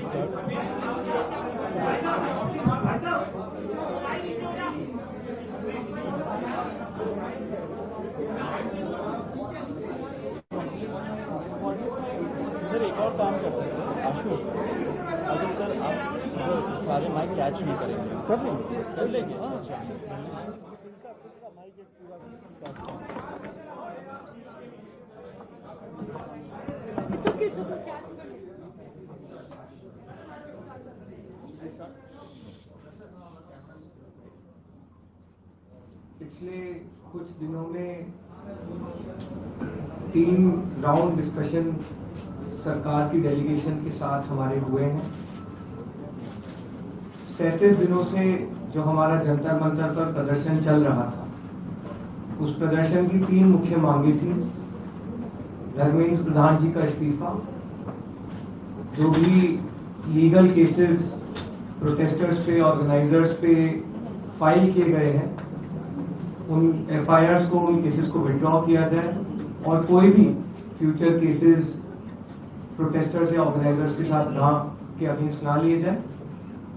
Sir एक और काम करते हैं आशु, अगर सर आप सारे माइक कैच नहीं करेंगे कर लेंगे अच्छा पिछले कुछ दिनों में 3 राउंड डिस्कशन सरकार की डेलीगेशन के साथ हमारे हुए हैं। 37 दिनों से जो हमारा जंतर मंतर पर प्रदर्शन चल रहा था, उस प्रदर्शन की 3 मुख्य मांगे थी। धर्मेंद्र प्रधान जी का इस्तीफा, जो भी लीगल केसेस प्रोटेस्टर्स पे, ऑर्गेनाइजर्स पे फाइल किए गए हैं, उन एफआईआर को, उन केसेस को विड्रॉ किया जाए और कोई भी फ्यूचर केसेस प्रोटेस्टर्स या ऑर्गेनाइजर्स के साथ के अगेंस्ट ना लिए जाए।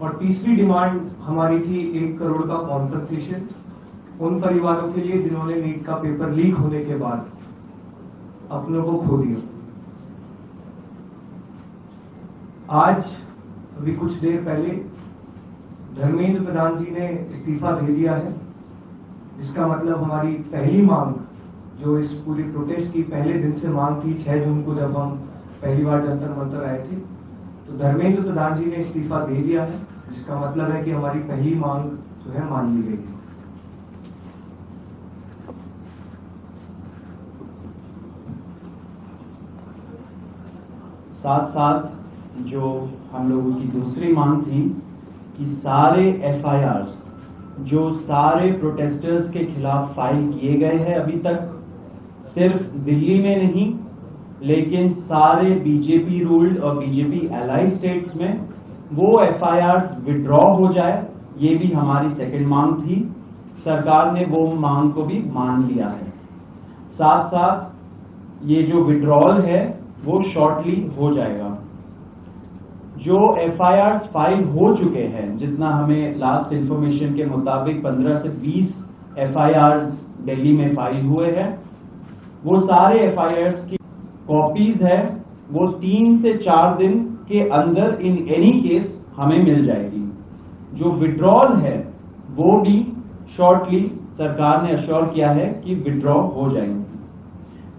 और तीसरी डिमांड हमारी थी 1 करोड़ का कॉम्पनसेशन उन परिवारों के लिए जिन्होंने नीट का पेपर लीक होने के बाद अपनों को खो दिया। आज अभी कुछ देर पहले धर्मेंद्र प्रधान जी ने इस्तीफा दे दिया है, जिसका मतलब हमारी पहली मांग, जो इस पूरी प्रोटेस्ट की पहले दिन से मांग थी, 6 जून को जब हम पहली बार जंतर मंतर आए थे, तो धर्मेंद्र प्रधान जी ने इस्तीफा दे दिया है, जिसका मतलब है कि हमारी पहली मांग जो है मान ली गई है। साथ साथ जो हम लोगों की दूसरी मांग थी कि सारे एफआईआर्स जो सारे प्रोटेस्टर्स के खिलाफ फाइल किए गए हैं अभी तक, सिर्फ दिल्ली में नहीं लेकिन सारे बीजेपी रूल्ड और बीजेपी एलाइड स्टेट्स में, वो एफआईआर्स विड्रॉ हो जाए, ये भी हमारी सेकंड मांग थी। सरकार ने वो मांग को भी मान लिया है। साथ साथ ये जो विड्रॉल है वो शॉर्टली हो जाएगा। जो एफआईआर्स फाइल हो चुके हैं, जितना हमें लास्ट इंफॉर्मेशन के मुताबिक 15 से 20 एफआईआर्स दिल्ली में फाइल हुए हैं, वो सारे एफआईआर्स की कॉपीज है, वो 3 से 4 दिन के अंदर इन एनी केस हमें मिल जाएगी। जो विड्रॉल है वो भी शॉर्टली सरकार ने अश्योर किया है कि विड्रॉ हो जाएंगे।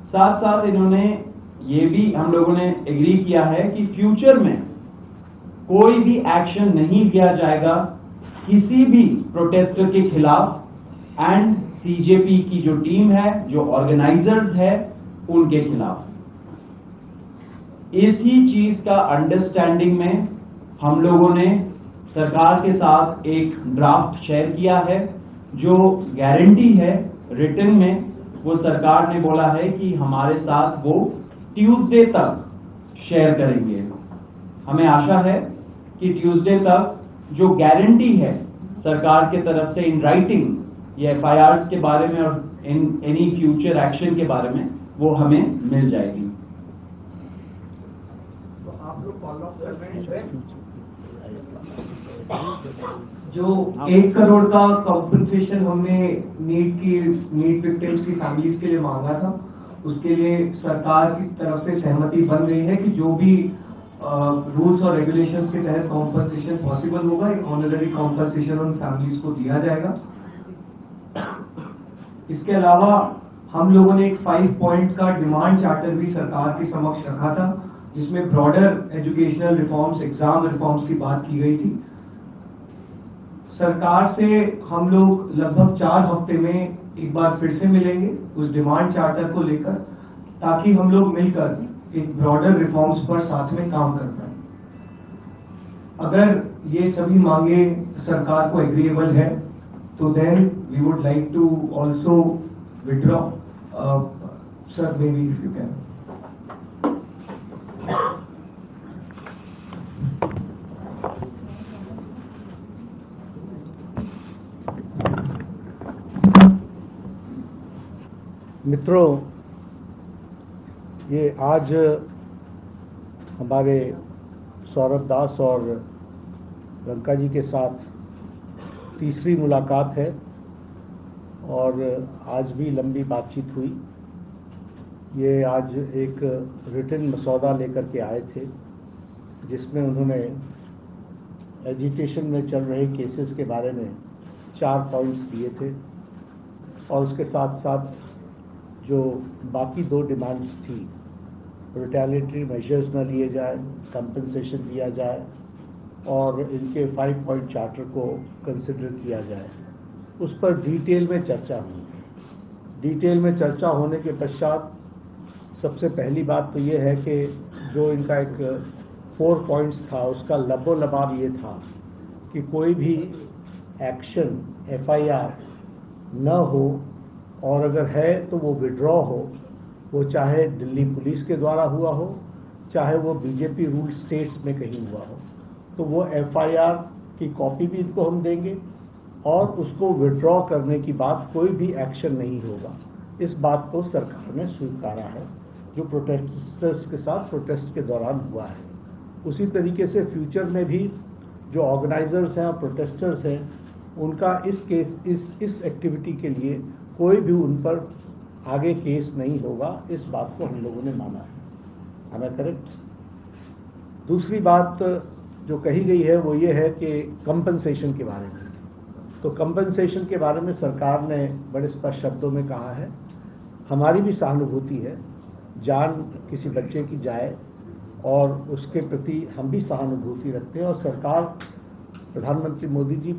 साथ साथ इन्होंने ये भी हम लोगों ने एग्री किया है कि फ्यूचर में कोई भी एक्शन नहीं लिया जाएगा किसी भी प्रोटेस्टर के खिलाफ एंड सीजेपी की जो टीम है, जो ऑर्गेनाइजर्स है, उनके खिलाफ। इसी चीज का अंडरस्टैंडिंग में हम लोगों ने सरकार के साथ एक ड्राफ्ट शेयर किया है, जो गारंटी है रिटन में, वो सरकार ने बोला है कि हमारे साथ वो ट्यूसडे तक शेयर करेंगे। हमें आशा है कि ट्यूसडे तक जो गारंटी है सरकार के तरफ से इन राइटिंग ये एफआईआर के बारे में और इन एनी फ्यूचर एक्शन के बारे में, वो हमें मिल जाएगी। तो आप लोग फॉलो अप कर रहे हैं जो 1 करोड़ का कॉम्पनसेशन हमने नीट विक्टिम्स की फैमिलीज के लिए मांगा था, उसके लिए सरकार की तरफ से सहमति बन रही है कि जो भी रूल्स और रेगुलेशंस के तहत कॉम्पनसेशन पॉसिबल होगा, एक ऑनररी कॉम्पनसेशन उन फैमिलीज को दिया जाएगा। इसके अलावा हम लोगों ने एक 5 पॉइंट का डिमांड चार्टर भी सरकार के समक्ष रखा था, जिसमें broader educational reforms, exam reforms की बात की गई थी। सरकार से हम लोग लगभग 4 हफ्ते में एक बार फिर से मिलेंगे उस डिमांड चार्टर को लेकर, ताकि हम लोग मिलकर एक ब्रॉडर रिफॉर्म्स पर साथ में काम कर पाए। अगर ये सभी मांगे सरकार को एग्रीएबल है, तो then we would like to also withdraw. Sir, maybe if you can. मित्रों, ये आज हमारे सौरभ दास और लंका जी के साथ तीसरी मुलाकात है और आज भी लंबी बातचीत हुई। ये आज एक रिटन मसौदा लेकर के आए थे जिसमें उन्होंने एजिटेशन में चल रहे केसेस के बारे में 4 पॉइंट्स दिए थे और उसके साथ साथ जो बाकी 2 डिमांड्स थी, रिटेलिएटरी मेजर्स न लिए जाए, कंपनसेशन दिया जाए और इनके 5 पॉइंट चार्टर को कंसिडर किया जाए, उस पर डिटेल में चर्चा हुई। डिटेल में चर्चा होने के पश्चात सबसे पहली बात तो ये है कि जो इनका एक 4 पॉइंट्स था उसका लबोलबाब ये था कि कोई भी एक्शन FIR न हो और अगर है तो वो विड्रॉ हो, वो चाहे दिल्ली पुलिस के द्वारा हुआ हो, चाहे वो बीजेपी रूल स्टेट्स में कहीं हुआ हो, तो वो FIR की कॉपी भी इनको हम देंगे और उसको विड्रॉ करने की बात कोई भी एक्शन नहीं होगा। इस बात को सरकार ने स्वीकारा है जो प्रोटेस्टर्स के साथ प्रोटेस्ट के दौरान हुआ है। उसी तरीके से फ्यूचर में भी जो ऑर्गेनाइजर्स हैं और प्रोटेस्टर्स हैं उनका इस एक्टिविटी के लिए कोई भी उन पर आगे केस नहीं होगा, इस बात को हम लोगों ने माना है। Am I correct? दूसरी बात जो कही गई है वो ये है कि कंपनसेशन के बारे में। तो कंपनसेशन के बारे में सरकार ने बड़े स्पष्ट शब्दों में कहा है, हमारी भी सहानुभूति है, जान किसी बच्चे की जाए और उसके प्रति हम भी सहानुभूति रखते हैं और सरकार, प्रधानमंत्री मोदी जी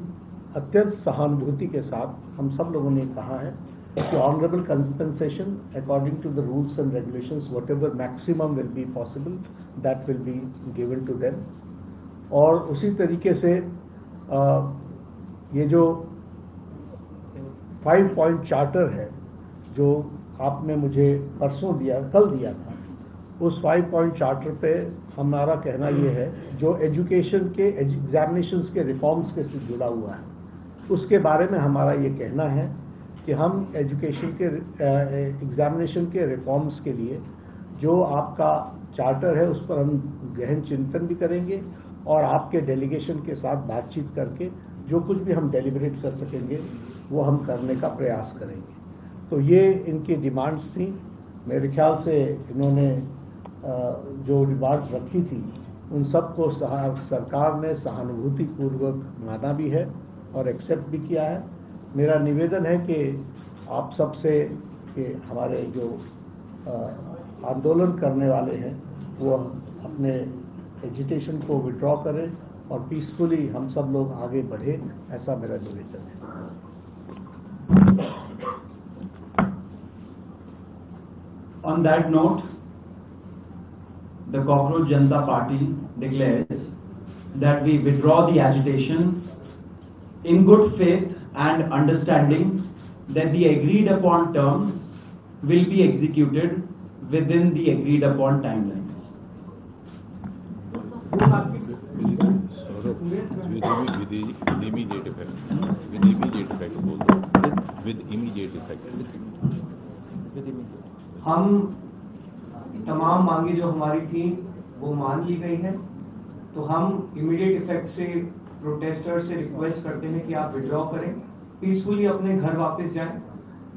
अत्यंत सहानुभूति के साथ हम सब लोगों ने कहा है कि honourable compensation according to the rules and regulations whatever maximum will be possible that will be given to them. और उसी तरीके से ये जो 5 पॉइंट चार्टर है जो आपने मुझे परसों दिया, कल दिया था, उस 5 पॉइंट चार्टर पे हमारा कहना ये है जो एजुकेशन के एग्जामिनेशंस के रिफॉर्म्स के से जुड़ा हुआ है उसके बारे में हमारा ये कहना है कि हम एजुकेशन के एग्जामिनेशन के रिफॉर्म्स के लिए जो आपका चार्टर है उस पर हम गहन चिंतन भी करेंगे और आपके डेलीगेशन के साथ बातचीत करके जो कुछ भी हम डेलिब्रेट कर सकेंगे वो हम करने का प्रयास करेंगे। तो ये इनकी डिमांड्स थी। मेरे ख्याल से इन्होंने जो डिमांड्स रखी थी उन सबको सरकार ने सहानुभूतिपूर्वक माना भी है और एक्सेप्ट भी किया है। मेरा निवेदन है कि आप सबसे कि हमारे जो आंदोलन करने वाले हैं वो अपने एजिटेशन को विड्रॉ करें और पीसफुली हम सब लोग आगे बढ़े, ऐसा मेरा निवेदन है। On that note, the Cockroach Janata Party declares that we withdraw the agitation in good faith and understanding that the agreed upon terms will be executed within the agreed upon timelines. With immediate effect. With immediate effect. With immediate effect. हम तमाम मांगे जो हमारी थी वो मान ली गई है, तो हम इमीडिएट इफेक्ट से प्रोटेस्टर से रिक्वेस्ट करते हैं कि आप विड्रॉ करें, पीसफुली अपने घर वापस जाएं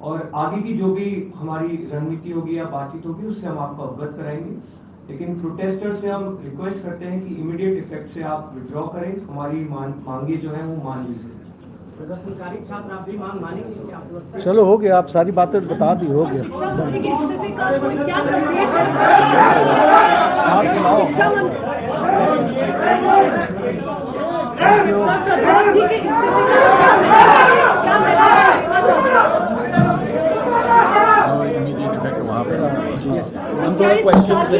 और आगे की जो भी हमारी रणनीति होगी या बातचीत होगी उससे हम आपको अवगत कराएंगे। लेकिन प्रोटेस्टर से हम रिक्वेस्ट करते हैं कि इमीडिएट इफेक्ट से आप विड्रॉ करें, हमारी मांगे जो है वो मान लीजिए। प्रदर्शनकारी छात्र आप भी मांग मानेंगे क्या आपको लगता है? चलो हो गया, आप सारी बातें बता दी, हो गया। आप सुनाओ। हम थोड़ा क्वेश्चन ले